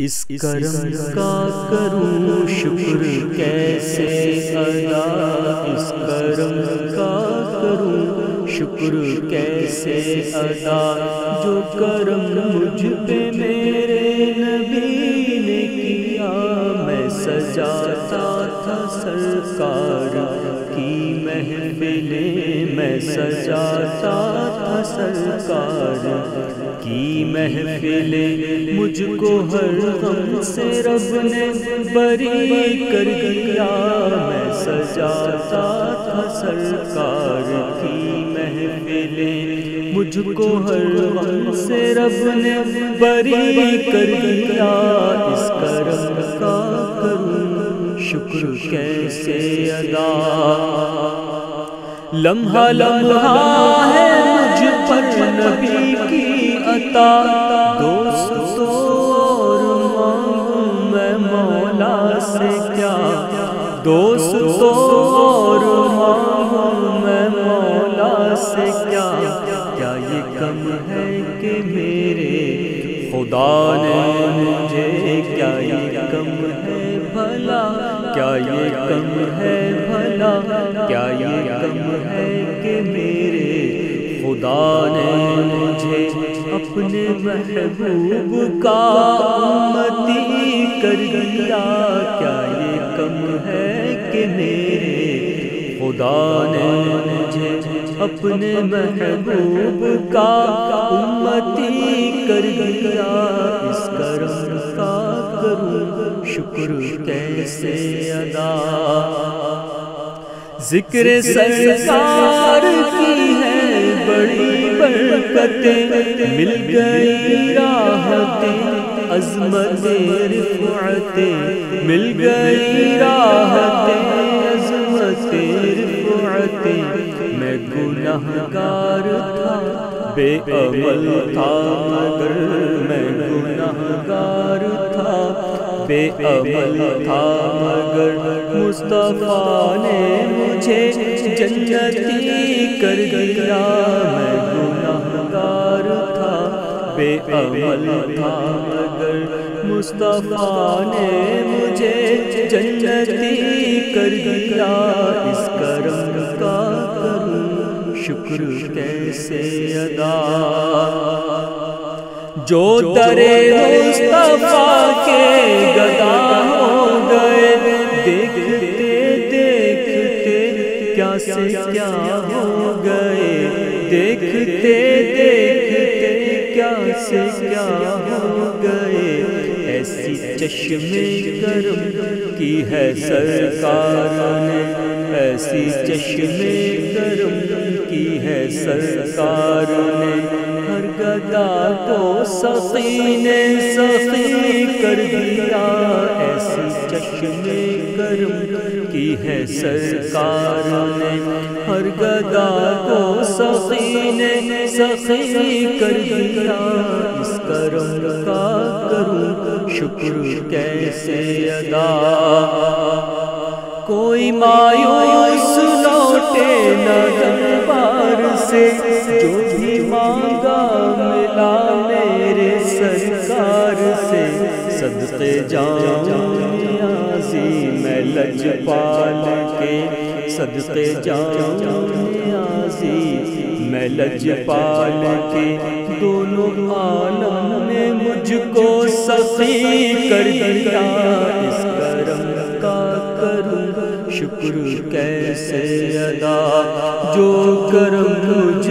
اس کرم کا کروں شکر کیسے ادا، اس کرم کا کروں شکر کیسے ادا، جو کرم مجھ پہ میرے نبی نے کیا۔ میں سجاتا تھا سرکار کی محفلیں، میں سجاتا تھا سرکار کی محفلیں، مجھ کو ہر غم سے رب نے بری کر دیا۔ میں سجاتا تھا سرکار کی محفلیں، مجھ کو ہر غم سے رب نے بری کر دیا۔ اس کرم کا کروں شکر کیسے ادا، لمحہ لمحہ ہے مجھ پر نبی کی عطا، دوست اور مانگوں میں مولا سے کیا، دوست اور مانگوں میں مولا سے کیا۔ کیا یہ کم ہے کہ میرے خدا نے مجھے، کیا یہ کم ہے بھلا، کیا یہ کم ہے بھلا، کیا یہ کم ہے کہ میرے خدا نے مجھے اپنے محبوب کا امتی کر دیا۔ کیا یہ کم ہے کہ میرے خدا نے مجھے اپنے محبوب کا امتی کر دیا۔ اس کرم کا کروں شکر کیسے ادا، ذکر سرکار کی ہے بڑی برکتیں، مل گئی راحتیں عظمت رفعتیں، مل گئی راحتیں عظمت رفعتیں۔ میں گنہگار تھا بے عمل تھا مگر، میں گنہگار تھا بے عمل تھا مگر، مصطفیٰ نے مجھے جنتی کر دیا۔ میں گنہگار تھا بے عمل تھا مگر، مصطفیٰ نے مجھے جنتی کر دیا۔ اس کرم کا کروں شکر کیسے ادا، جو در مصطفیٰ کے گدا ہو گئے، دیکھتے دیکھتے کیا سے کیا ہو گئے، دیکھتے دیکھتے کیا سے کیا ہو گئے۔ ایسی چشمے کرم کی ہے سرکار نے، ایسی چشمے کرم کی ہے سرکار نے، ہر گدا کو سخی نے سخی کر دیا۔ ایسی چشمے کرم کی ہے سرکار نے، ہر گدا کو سخی نے سخی کر دیا۔ اس کرم کا کروں شکر کیسے ادا، کوئی مایوس لوٹے نہ دربار سے، جو بھی مانگا ملا میرے سرکار سے۔ صدقے جان نیازی میں لجپال کے، صدقے جان نیازی میں لجپال کے، دونوں عالم میں مجھ کو سخی کر دیا۔ اس کرم کا کروں شکر کیسے ادا، جو کرم مجھ